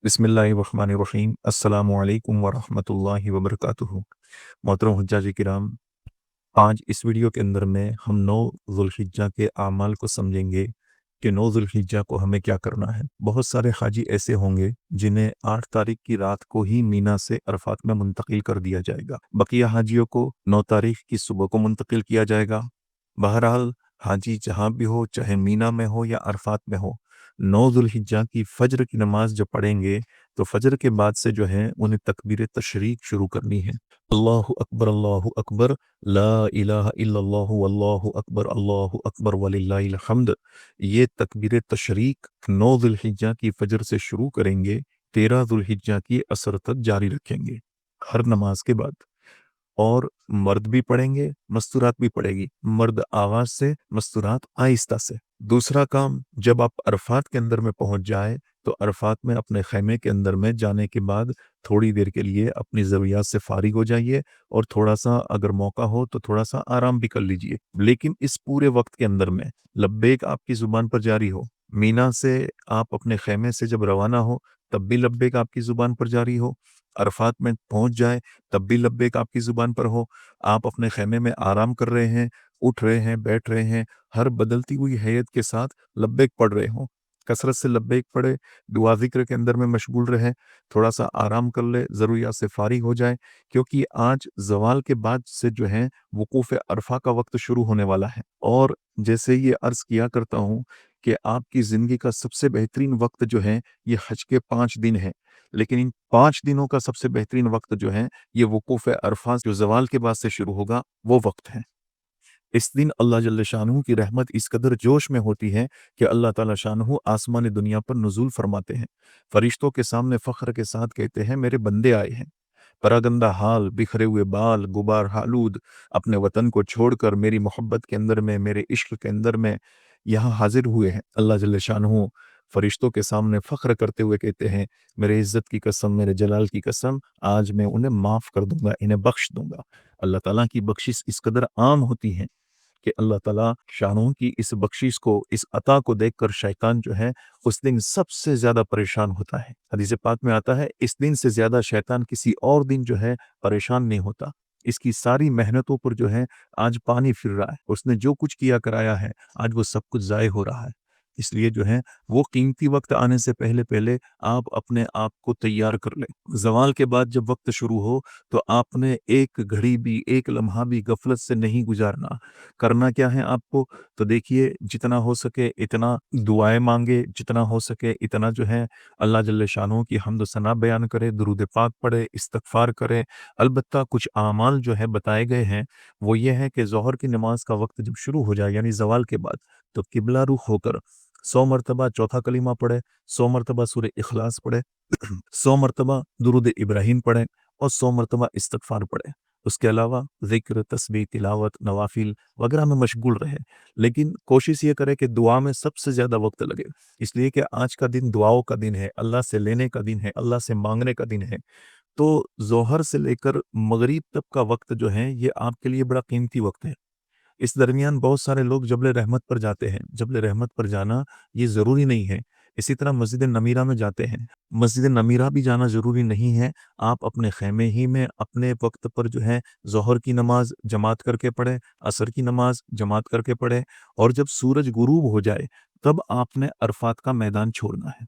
बिस्मिल्लाहिर्रहमानिर्रहीम अस्सलामु अलैकुम वरहमतुल्लाहि वबरकातुहू। मोहतरम हुज्जाज किराम, आज इस वीडियो के अंदर में हम 9 ज़ुल्हिज्जा के आमाल को समझेंगे कि 9 ज़ुल्हिज्जा को हमें क्या करना है। बहुत सारे हाजी ऐसे होंगे जिन्हें 8 तारीख की रात को ही मीना से अरफात में मुंतकिल कर दिया जाएगा। बकिया हाजियों को 9 तारीख की सुबह को मुंतकिल किया जाएगा। बहरहाल हाजी जहाँ भी हो, चाहे मीना में हो या अरफात में हो, 9 ज़ुल्हिज्जा की फ़ज्र की नमाज जब पढ़ेंगे तो फ़ज्र के बाद से जो है उन्हें तकबीर तशरीक शुरू करनी है। अल्लाहु अकबर, ला इलाहा इल्लल्लाहु अल्लाहु अकबर वलिल्लाहिल हम्द। ये तकबीर तशरीक 9 ज़ुल्हिज्जा की फ़ज्र से शुरू करेंगे, 13 ज़ुल्हिज्जा की असर तक जारी रखेंगे हर नमाज के बाद। और मर्द भी पढ़ेंगे, मस्तूरात भी पढ़ेगी, मर्द आवाज से, मस्तूरात आहिस्ता से। दूसरा काम, जब आप अरफात के अंदर में पहुंच जाए तो अरफात में अपने खैमे के अंदर में जाने के बाद थोड़ी देर के लिए अपनी ज़रूरियात से फारिग हो जाइए और थोड़ा सा अगर मौका हो तो थोड़ा सा आराम भी कर लीजिए। लेकिन इस पूरे वक्त के अंदर में लब्बैक आपकी ज़ुबान पर जारी हो। मीना से आप अपने खैमे से जब रवाना हो तब भी लब्बैक आपकी ज़ुबान पर जारी हो। अरफात में पहुंच जाए तब भी लब्बैक आपकी ज़ुबान पर हो। आप अपने खैमे में आराम कर रहे हैं, उठ रहे हैं, बैठ रहे हैं, हर बदलती हुई हैयत के साथ लब्बैक पढ़ रहे हों। कसरत से लब्बैक पढ़े, दुआ ज़िक्र के अंदर में मशगूल रहे, थोड़ा सा आराम कर ले, ज़रूरियात से फारिग हो जाए, क्योंकि आज ज़वाल के बाद से जो है वकूफ़ अरफा का वक्त शुरू होने वाला है। और जैसे ये अर्ज़ किया करता हूँ कि आपकी ज़िंदगी का सबसे बेहतरीन वक्त जो है ये हज के 5 दिन है, लेकिन इन 5 दिनों का सबसे बेहतरीन वक्त जो है ये वकूफ़ अरफा जो ज़वाल के बाद से शुरू होगा वो वक्त है। इस दिन अल्लाह जल्ल शानहू की रहमत इस कदर जोश में होती है कि अल्लाह ताला शानहू आसमान दुनिया पर नुज़ूल फरमाते हैं। फरिश्तों के सामने फ़ख्र के साथ कहते हैं, मेरे बंदे आए हैं, परागंदा हाल, बिखरे हुए बाल, गुबार हालूद, अपने वतन को छोड़कर मेरी मोहब्बत के अंदर में, मेरे इश्क के अंदर में यहाँ हाजिर हुए हैं। अल्लाह जल्ल शानहू फरिश्तों के सामने फ़ख्र करते हुए कहते हैं, मेरे इज़्ज़त की कसम, मेरे जलाल की कसम, आज मैं उन्हें माफ़ कर दूंगा, इन्हें बख्श दूंगा। अल्लाह ताला की बख्शिश इस कदर आम होती है कि अल्लाह ताला शानों की इस बख्शिश को, इस अता को देखकर शैतान जो है उस दिन सबसे ज़्यादा परेशान होता है। हदीस पाक में आता है, इस दिन से ज़्यादा शैतान किसी और दिन जो है परेशान नहीं होता। इसकी सारी मेहनतों पर जो है आज पानी फिर रहा है। उसने जो कुछ किया कराया है आज वो सब कुछ ज़ाय हो रहा है। इसलिए जो है वो कीमती वक्त आने से पहले पहले आप अपने आप को तैयार कर लें। ज़वाल के बाद जब वक्त शुरू हो तो आपने एक घड़ी भी, एक लम्हा भी गफलत से नहीं गुजारना। करना क्या है आपको? तो देखिए, जितना हो सके इतना दुआएँ माँगे, जितना हो सके इतना जो है अल्लाह जल्ल शानहू की हम्द सना बयान करे, दुरूद पाक पढ़े, इस्तिग़फ़ार करे। अलबत्ता कुछ आमाल जो है बताए गए हैं, वो ये है कि ज़ोहर की नमाज़ का वक्त जब शुरू हो जाए यानी ज़वाल के बाद, तो किबला रुख होकर 100 मरतबा चौथा कलीमा पढ़े, 100 मरतबा सूरह इख़लास पढ़े, 100 मरतबा दुरूद इब्राहीम पढ़ें और 100 मरतबा इस्तिग़फ़ार पढ़ें। उसके अलावा ज़िक्र, तस्बीह, तिलावत, नवाफ़िल वगैरह में मशगूल रहें। लेकिन कोशिश ये करें कि दुआ में सबसे ज़्यादा वक्त लगे, इसलिए कि आज का दिन दुआओं का दिन है, अल्लाह से लेने का दिन है, अल्लाह से मांगने का दिन है। तो ज़ोहर से लेकर मगरिब तक का वक्त जो है ये आपके लिए बड़ा कीमती वक्त है। इस दरमियान बहुत सारे लोग जबल रहमत पर जाते हैं। जबल रहमत पर जाना ये ज़रूरी नहीं है। इसी तरह मस्जिद नमीरा में जाते हैं। मस्जिद नमीरा भी जाना ज़रूरी नहीं है। आप अपने ख़ैमे ही में अपने वक्त पर जो है ज़ोहर की नमाज़ जमात करके पढ़ें, असर की नमाज़ जमात करके पढ़ें और जब सूरज गुरूब हो जाए तब आपने अरफात का मैदान छोड़ना है।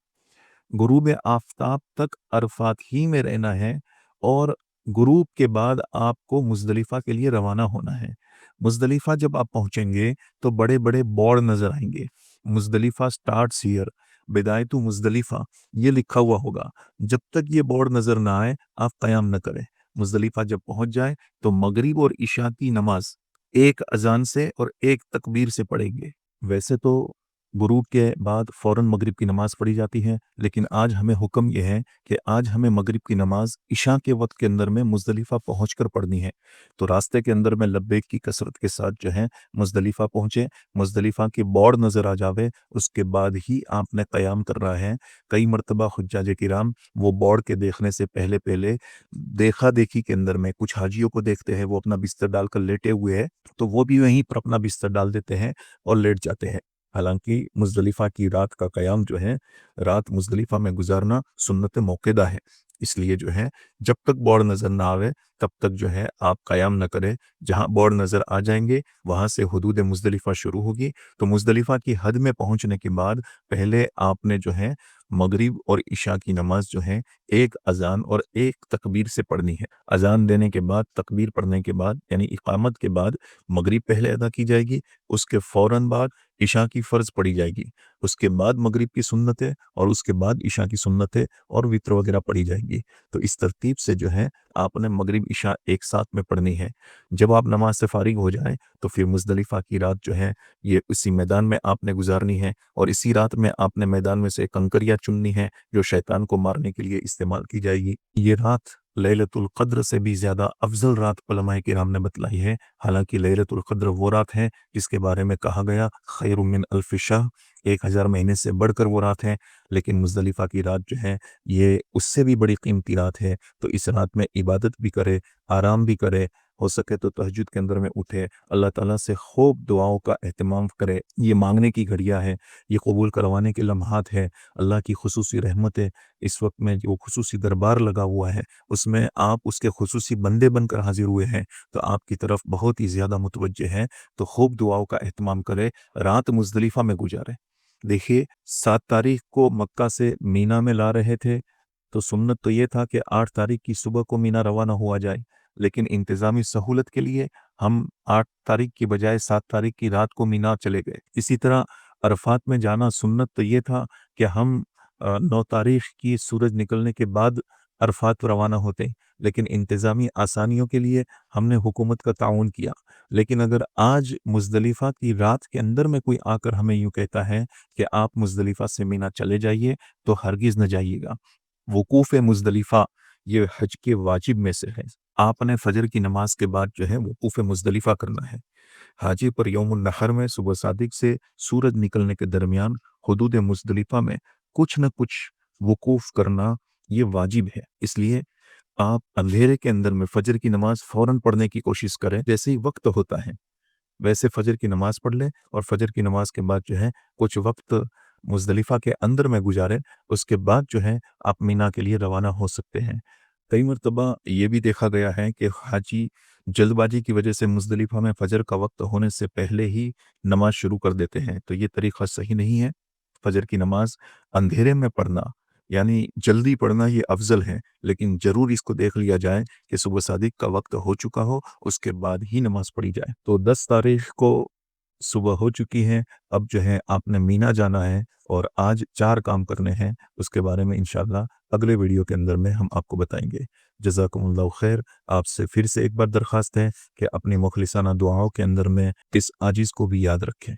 गुरूब आफ़ताब तक अरफात ही में रहना है और गुरूब के बाद आपको मुज़दलिफ़ा के लिए रवाना होना है। मुज़दलिफ़ा जब आप पहुँचेंगे तो बड़े-बड़े बोर्ड नज़र आएँगे। मुज़दलिफ़ा स्टार्ट्स हियर, बिदायतु मुज़दलिफ़ा ये लिखा हुआ होगा। जब तक ये बोर्ड नज़र ना आए आप क़याम न करें। मुज़दलिफ़ा जब पहुँच जाए तो मगरिब और इशा की नमाज़ एक अज़ान से और एक तकबीर से पढ़ेंगे। वैसे तो गुरूब के बाद फ़ौरन मगरिब की नमाज़ पढ़ी जाती है, लेकिन आज हमें हुक्म ये है कि आज हमें मगरिब की नमाज़ इशा के वक़्त के अंदर में मुज़दलिफ़ा पहुँचकर पढ़नी है। तो रास्ते के अंदर में लब्बैक की कसरत के साथ जो है मुज़दलिफ़ा पहुँचे, मुज़दलिफ़ा की बोर्ड नज़र आ जावे, उसके बाद ही आपने क़याम करना है। कई मरतबा हुज्जाज किराम वो बोर्ड के देखने से पहले-पहले देखा-देखी के अंदर में कुछ हाजियों को देखते हैं, वो अपना बिस्तर डालकर लेटे हुए हैं, तो वो भी वहीं पर अपना बिस्तर डाल देते हैं और लेट जाते हैं। हालांकि मुज़दलिफ़ा की रात का क़याम जो है, रात मुज़दलिफ़ा में गुजारना सुन्नत मौक़ूदा है। इसलिए जो है जब तक बोर्ड नज़र ना आवे तब तक जो है आप क़याम न करें। जहाँ बोर्ड नज़र आ जाएंगे वहाँ से हुदूद मुज़दलिफ़ा शुरू होगी। तो मुज़दलिफ़ा की हद में पहुँचने के बाद पहले आपने जो है मगरिब और इशा की नमाज जो है एक अजान और एक तकबीर से पढ़नी है। अजान देने के बाद, तकबीर पढ़ने के बाद यानी इकामत के बाद मगरिब पहले अदा की जाएगी, उसके फ़ौरन बाद इशा की फ़र्ज़ पढ़ी जाएगी, उसके बाद मगरिब की सुन्नतें और उसके बाद इशा की सुन्नतें और वित्र वगैरह पढ़ी जाएंगी। तो इस तरतीब से जो है आपने मगरिब इशा एक साथ में पढ़नी है। जब आप नमाज से फारिग हो जाएं तो फिर मुज़दलिफ़ा की रात जो है ये इसी मैदान में आपने गुजारनी है और इसी रात में आपने मैदान में से कंकरियाँ चुननी है जो शैतान को मारने के लिए इस्तेमाल की जाएगी। ये रात लैलतुल क़द्र से भी ज़्यादा अफ़ज़ल रात उलमाए किराम ने बतलाई है। हालांकि लैलतुल क़द्र वो रात है जिसके बारे में कहा गया खैरुम मिन अल्फ़ि शहर, 1000 महीने से बढ़कर वो रात है। लेकिन मुज़दलिफ़ा की रात जो है ये उससे भी बड़ी कीमती रात है। तो इस रात में इबादत भी करे, आराम भी करे, हो सके तो तहज्जुद के अंदर में उठे, अल्लाह ताला से खूब दुआओं का एहतमाम करे। ये मांगने की घड़ियाँ है, ये कबूल करवाने के लम्हात है। अल्लाह की खुसूसी रहमतें इस वक्त में जो खुसूसी दरबार लगा हुआ है उसमें आप उसके खुसूसी बंदे बनकर हाजिर हुए हैं तो आपकी तरफ बहुत ही ज़्यादा मुतवज्जे हैं। तो खूब दुआओं का एहतमाम करें, रात मुज़दलिफ़ा में गुजारें। देखिए 7 तारीख को मक्का से मीना में ला रहे थे तो सुन्नत तो ये था कि 8 तारीख की सुबह को मीना रवाना हुआ जाए, लेकिन इंतज़ामी सहूलत के लिए हम 8 तारीख की बजाय 7 तारीख की रात को मीना चले गए। इसी तरह अरफ़ात में जाना सुन्नत तो ये था कि हम 9 तारीख की सूरज निकलने के बाद अरफ़ात पर रवाना होते, लेकिन इंतज़ामी आसानियों के लिए हमने हुकूमत का ताउन किया। लेकिन अगर आज मुज़दलिफ़ा की रात के अंदर में कोई आकर हमें यूँ कहता है कि आप मुज़दलिफ़ा से मीना चले जाइए, तो हरगिज़ न जाइएगा। वुकूफ़ मुज़दलिफ़ा ये हज के वाजिब में से है। आपने फ़जर की नमाज के बाद जो है वुकूफ़ मुज़दलिफ़ा करना है। हाजी पर यौमुन नहर में सुबह सादिक से सूरज निकलने के दरमियान हुदूद मुज़दलिफ़ा में कुछ न कुछ वुकूफ़ करना ये वाजिब है। इसलिए आप अंधेरे के अंदर में फ़जर की नमाज फ़ौरन पढ़ने की कोशिश करें। जैसे ही वक्त होता है वैसे फ़जर की नमाज पढ़ लें और फ़जर की नमाज के बाद जो है कुछ वक्त मुज़दलिफ़ा के अंदर में गुजारें। उसके बाद जो है आप मीना के लिए रवाना हो सकते हैं। कई मरतबा ये भी देखा गया है कि हाजी जल्दबाजी की वजह से मुज़दलिफ़ा में फ़जर का वक्त होने से पहले ही नमाज शुरू कर देते हैं, तो ये तरीक़ा सही नहीं है। फ़जर की नमाज अंधेरे में पढ़ना यानी जल्दी पढ़ना ये अफ़ज़ल है, लेकिन ज़रूर इसको देख लिया जाए कि सुबह सादिक का वक्त हो चुका हो, उसके बाद ही नमाज़ पढ़ी जाए। तो 10 तारीख़ को सुबह हो चुकी है, अब जो है आपने मीना जाना है और आज 4 काम करने हैं, उसके बारे में इंशाअल्लाह अगले वीडियो के अंदर में हम आपको बताएँगे। जज़ाकुमुल्लाहु खैर। आपसे फिर से एक बार दरख्वास्त है कि अपनी मुख़लिसाना दुआओं के अंदर में इस आजिज़ को भी याद रखें।